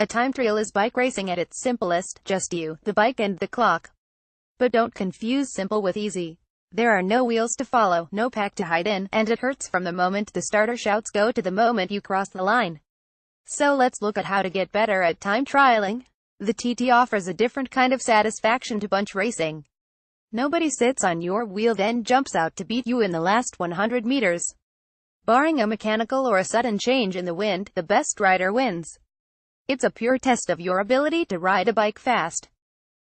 A time trial is bike racing at its simplest, just you, the bike and the clock. But don't confuse simple with easy. There are no wheels to follow, no pack to hide in, and it hurts from the moment the starter shouts go to the moment you cross the line. So let's look at how to get better at time trialing. The TT offers a different kind of satisfaction to bunch racing. Nobody sits on your wheel then jumps out to beat you in the last 100 meters. Barring a mechanical or a sudden change in the wind, the best rider wins. It's a pure test of your ability to ride a bike fast.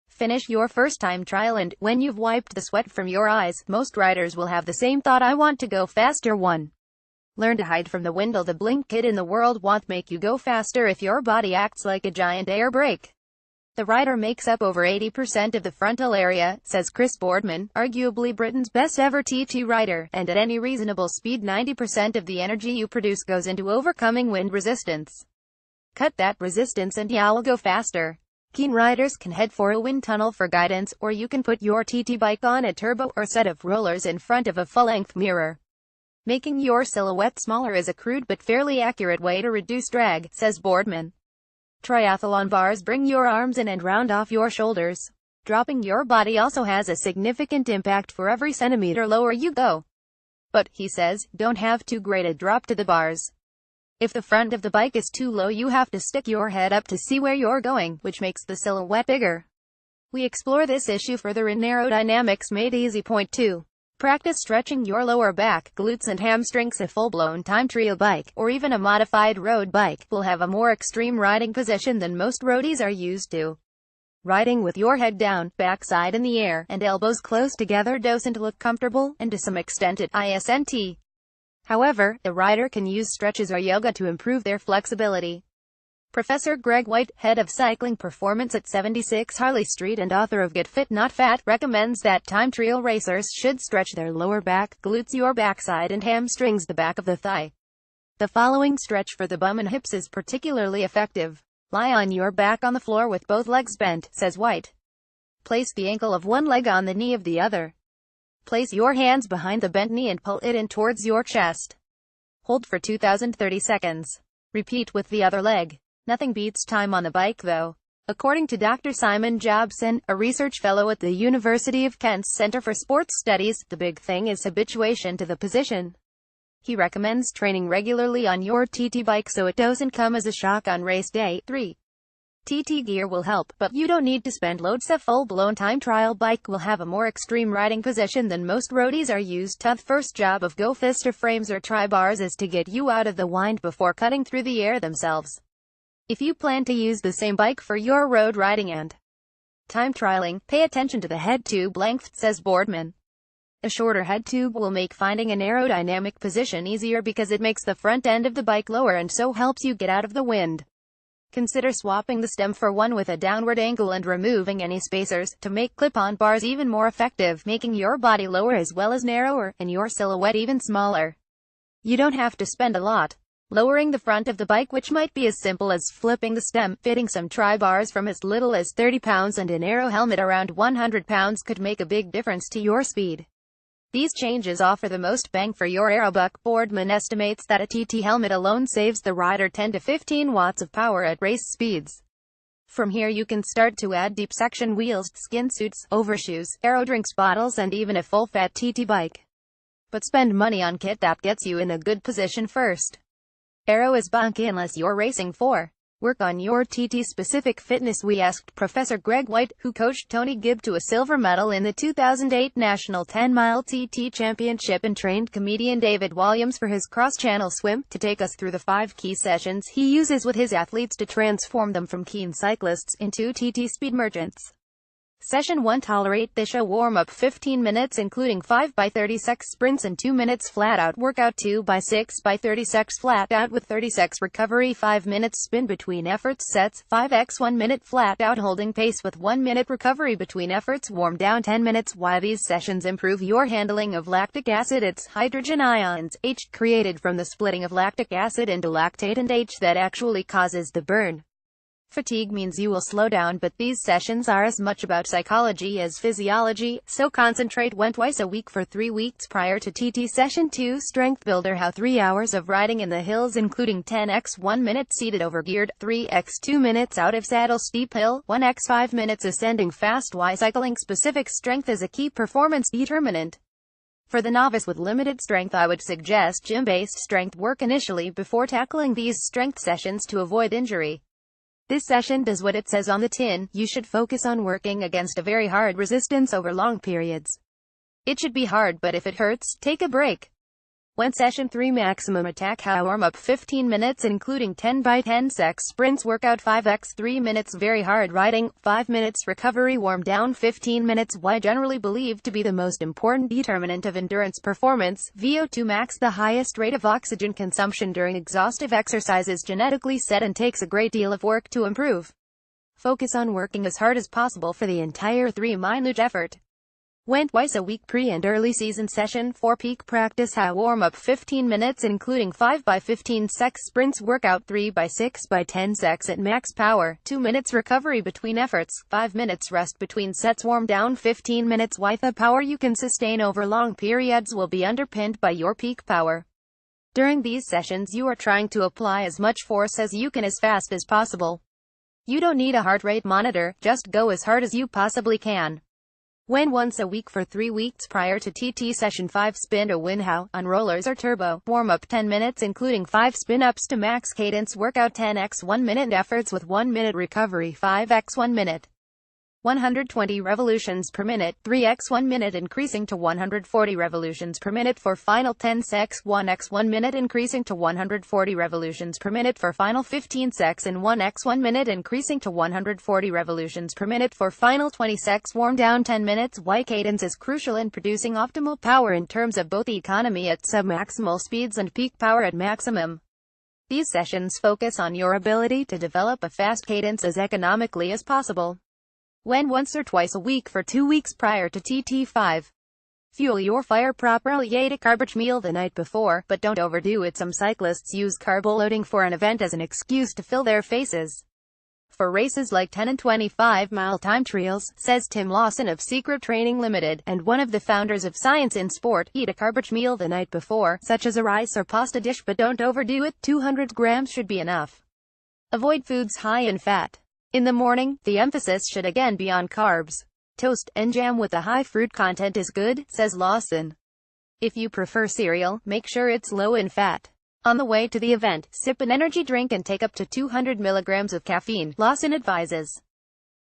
Finish your first time trial and, when you've wiped the sweat from your eyes, most riders will have the same thought: I want to go faster. 1. Learn to hide from the wind. The blink kid in the world won't make you go faster if your body acts like a giant air brake. The rider makes up over 80% of the frontal area, says Chris Boardman, arguably Britain's best ever TT rider, and at any reasonable speed 90% of the energy you produce goes into overcoming wind resistance. Cut that resistance and you'll go faster. Keen riders can head for a wind tunnel for guidance, or you can put your TT bike on a turbo or set of rollers in front of a full-length mirror. Making your silhouette smaller is a crude but fairly accurate way to reduce drag, says Boardman. Triathlon bars bring your arms in and round off your shoulders. Dropping your body also has a significant impact for every centimeter lower you go. But, he says, don't have too great a drop to the bars. If the front of the bike is too low, you have to stick your head up to see where you're going, which makes the silhouette bigger. We explore this issue further in Aerodynamics Made Easy. Point 2. Practice stretching your lower back, glutes and hamstrings. A full-blown time trial bike, or even a modified road bike, will have a more extreme riding position than most roadies are used to. Riding with your head down, backside in the air, and elbows close together doesn't look comfortable, and to some extent it isn't. However, the rider can use stretches or yoga to improve their flexibility. Professor Greg White, head of cycling performance at 76 Harley Street and author of Get Fit Not Fat, recommends that time trial racers should stretch their lower back, glutes, your backside and hamstrings, the back of the thigh. The following stretch for the bum and hips is particularly effective. Lie on your back on the floor with both legs bent, says White. Place the ankle of one leg on the knee of the other. Place your hands behind the bent knee and pull it in towards your chest. Hold for 2,030 seconds. Repeat with the other leg. Nothing beats time on the bike though. According to Dr. Simon Jobson, a research fellow at the University of Kent's Center for Sports Studies, the big thing is habituation to the position. He recommends training regularly on your TT bike so it doesn't come as a shock on race day. 3. TT gear will help, but you don't need to spend loads. A full-blown time trial bike will have a more extreme riding position than most roadies are used to. The first job of Go Fister frames or tri-bars is to get you out of the wind before cutting through the air themselves. If you plan to use the same bike for your road riding and time trialing, pay attention to the head tube length, says Boardman. A shorter head tube will make finding an aerodynamic position easier because it makes the front end of the bike lower and so helps you get out of the wind. Consider swapping the stem for one with a downward angle and removing any spacers, to make clip-on bars even more effective, making your body lower as well as narrower, and your silhouette even smaller. You don't have to spend a lot lowering the front of the bike, which might be as simple as flipping the stem. Fitting some tri-bars from as little as 30 pounds and an aero helmet around 100 pounds could make a big difference to your speed. These changes offer the most bang for your aerobuck. Boardman estimates that a TT helmet alone saves the rider 10 to 15 watts of power at race speeds. From here you can start to add deep section wheels, skin suits, overshoes, aero drinks bottles and even a full-fat TT bike. But spend money on kit that gets you in a good position first. Aero is bunk unless you're racing for work on your TT-specific fitness. We asked Professor Greg White, who coached Tony Gibb to a silver medal in the 2008 National 10-Mile TT Championship, and trained comedian David Williams for his cross-channel swim, to take us through the 5 key sessions he uses with his athletes to transform them from keen cyclists into TT speed merchants. Session 1. Tolerate the show. Warm-up 15 minutes including 5x30 sprints and 2 minutes flat-out workout. 2x6x30 flat-out with 30 seconds recovery. 5 minutes spin between efforts. Sets 5x 1 minute flat-out holding pace with 1 minute recovery between efforts. Warm down 10 minutes. Why these sessions improve your handling of lactic acid. It's hydrogen ions, H, created from the splitting of lactic acid into lactate and H that actually causes the burn. Fatigue means you will slow down, but these sessions are as much about psychology as physiology, so concentrate. When twice a week for 3 weeks prior to TT Session 2. Strength Builder. How 3 hours of riding in the hills including 10x 1 minute seated over geared, 3x 2 minutes out of saddle steep hill, 1x 5 minutes ascending fast. Why cycling specific strength is a key performance determinant. For the novice with limited strength, I would suggest gym-based strength work initially before tackling these strength sessions to avoid injury. This session does what it says on the tin. You should focus on working against a very hard resistance over long periods. It should be hard, but if it hurts, take a break. When Session 3. Maximum attack. How warm-up 15 minutes including 10 by 10 secs sprints workout 5x 3 minutes very hard riding, 5 minutes recovery warm down 15 minutes. Why generally believed to be the most important determinant of endurance performance. VO2 max. The highest rate of oxygen consumption during exhaustive exercise is genetically set and takes a great deal of work to improve. Focus on working as hard as possible for the entire 3-minute effort. When twice a week. Pre and early season. Session 4. Peak practice. How warm-up 15 minutes including 5 by 15 secs sprints workout 3 by 6 by 10 secs at max power, 2 minutes recovery between efforts, 5 minutes rest between sets warm down 15 minutes. Why the power you can sustain over long periods will be underpinned by your peak power. During these sessions you are trying to apply as much force as you can as fast as possible. You don't need a heart rate monitor, just go as hard as you possibly can. When once a week for 3 weeks prior to TT Session 5. Spin to win. How on rollers or turbo. Warm-up 10 minutes including 5 spin-ups to max cadence workout 10x 1 minute efforts with 1 minute recovery, 5x 1 minute. 120 revolutions per minute, 3x 1 minute increasing to 140 revolutions per minute for final 10 secs, 1x 1 minute increasing to 140 revolutions per minute for final 15 secs and 1x 1 minute increasing to 140 revolutions per minute for final 20 secs. Warm down 10 minutes. Why cadence is crucial in producing optimal power in terms of both economy at submaximal speeds and peak power at maximum. These sessions focus on your ability to develop a fast cadence as economically as possible. When once or twice a week for 2 weeks prior to TT5. Fuel your fire properly. Eat a carb meal the night before, but don't overdo it. Some cyclists use carb loading for an event as an excuse to fill their faces. For races like 10 and 25-mile time trials, says Tim Lawson of Secret Training Limited, and one of the founders of Science in Sport, eat a carb meal the night before, such as a rice or pasta dish, but don't overdo it. 200 grams should be enough. Avoid foods high in fat. In the morning, the emphasis should again be on carbs. Toast and jam with a high fruit content is good, says Lawson. If you prefer cereal, make sure it's low in fat. On the way to the event, sip an energy drink and take up to 200 milligrams of caffeine, Lawson advises.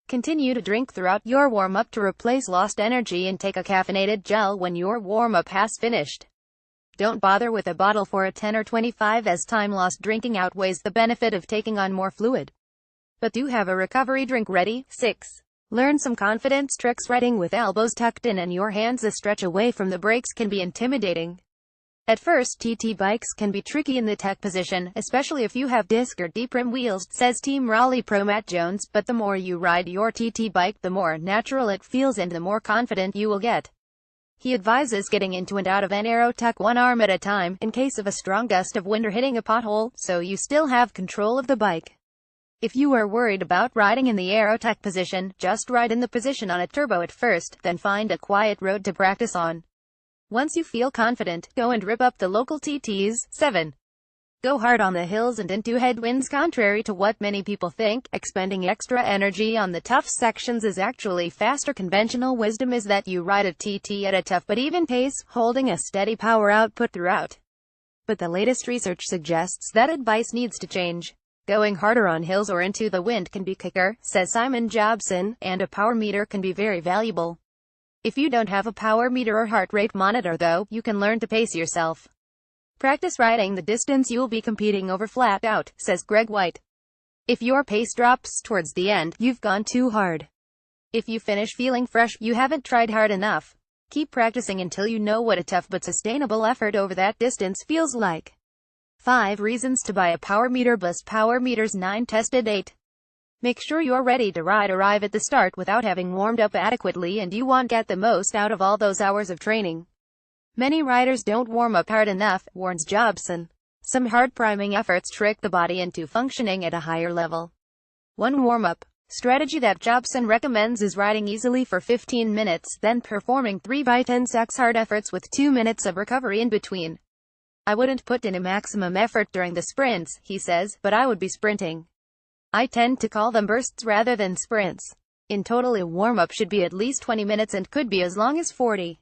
Continue to drink throughout your warm-up to replace lost energy and take a caffeinated gel when your warm-up has finished. Don't bother with a bottle for a 10 or 25 as time lost drinking outweighs the benefit of taking on more fluid. But do have a recovery drink ready. 6. Learn some confidence tricks. Riding with elbows tucked in and your hands a stretch away from the brakes can be intimidating. At first, TT bikes can be tricky in the tech position, especially if you have disc or deep rim wheels, says Team Raleigh Pro Matt Jones, but the more you ride your TT bike, the more natural it feels and the more confident you will get. He advises getting into and out of an aero tuck one arm at a time, in case of a strong gust of wind or hitting a pothole, so you still have control of the bike. If you are worried about riding in the aerotech position, just ride in the position on a turbo at first, then find a quiet road to practice on. Once you feel confident, go and rip up the local TTs. 7. Go hard on the hills and into headwinds. Contrary to what many people think, expending extra energy on the tough sections is actually faster. Conventional wisdom is that you ride a TT at a tough but even pace, holding a steady power output throughout. But the latest research suggests that advice needs to change. Going harder on hills or into the wind can be quicker, says Simon Jobson, and a power meter can be very valuable. If you don't have a power meter or heart rate monitor though, you can learn to pace yourself. Practice riding the distance you'll be competing over flat out, says Greg White. If your pace drops towards the end, you've gone too hard. If you finish feeling fresh, you haven't tried hard enough. Keep practicing until you know what a tough but sustainable effort over that distance feels like. 5 reasons to buy a power meter. Bus power meters. 9 tested. 8. Make sure you're ready to ride. Arrive at the start without having warmed up adequately and you won't get the most out of all those hours of training. Many riders don't warm up hard enough, warns Jobson. Some hard priming efforts trick the body into functioning at a higher level. 1 warm-up strategy that Jobson recommends is riding easily for 15 minutes, then performing 3 by 10 sacks hard efforts with 2 minutes of recovery in between. I wouldn't put in a maximum effort during the sprints, he says, but I would be sprinting. I tend to call them bursts rather than sprints. In total, a warm-up should be at least 20 minutes and could be as long as 40.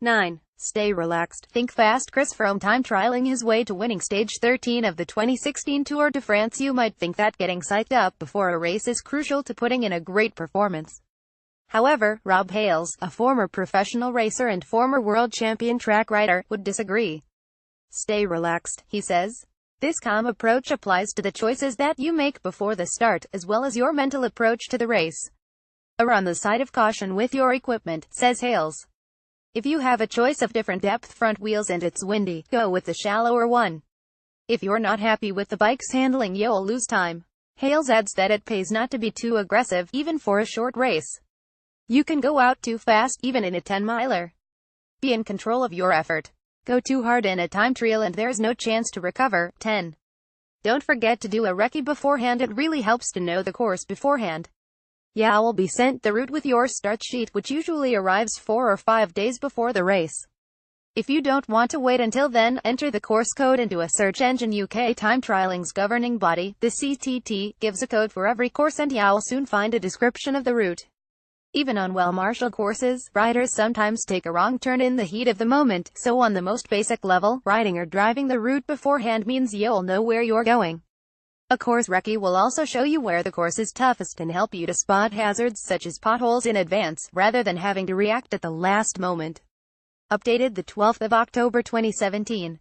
9. Stay relaxed. Think fast. Chris Froome time trialing his way to winning stage 13 of the 2016 Tour de France. You might think that getting psyched up before a race is crucial to putting in a great performance. However, Rob Hales, a former professional racer and former world champion track rider, would disagree. Stay relaxed, he says. This calm approach applies to the choices that you make before the start, as well as your mental approach to the race. Err on the side of caution with your equipment, says Hales. If you have a choice of different depth front wheels and it's windy, go with the shallower one. If you're not happy with the bike's handling, you'll lose time. Hales adds that it pays not to be too aggressive, even for a short race. You can go out too fast, even in a 10-miler. Be in control of your effort. Go too hard in a time trial and there's no chance to recover. 10. Don't forget to do a recce beforehand. It really helps to know the course beforehand. You'll be sent the route with your start sheet, which usually arrives 4 or 5 days before the race. If you don't want to wait until then, enter the course code into a search engine. UK time trialing's governing body, the CTT, gives a code for every course and you'll soon find a description of the route. Even on well-marshaled courses, riders sometimes take a wrong turn in the heat of the moment, so on the most basic level, riding or driving the route beforehand means you'll know where you're going. A course recce will also show you where the course is toughest and help you to spot hazards such as potholes in advance, rather than having to react at the last moment. Updated the 12th of October 2017.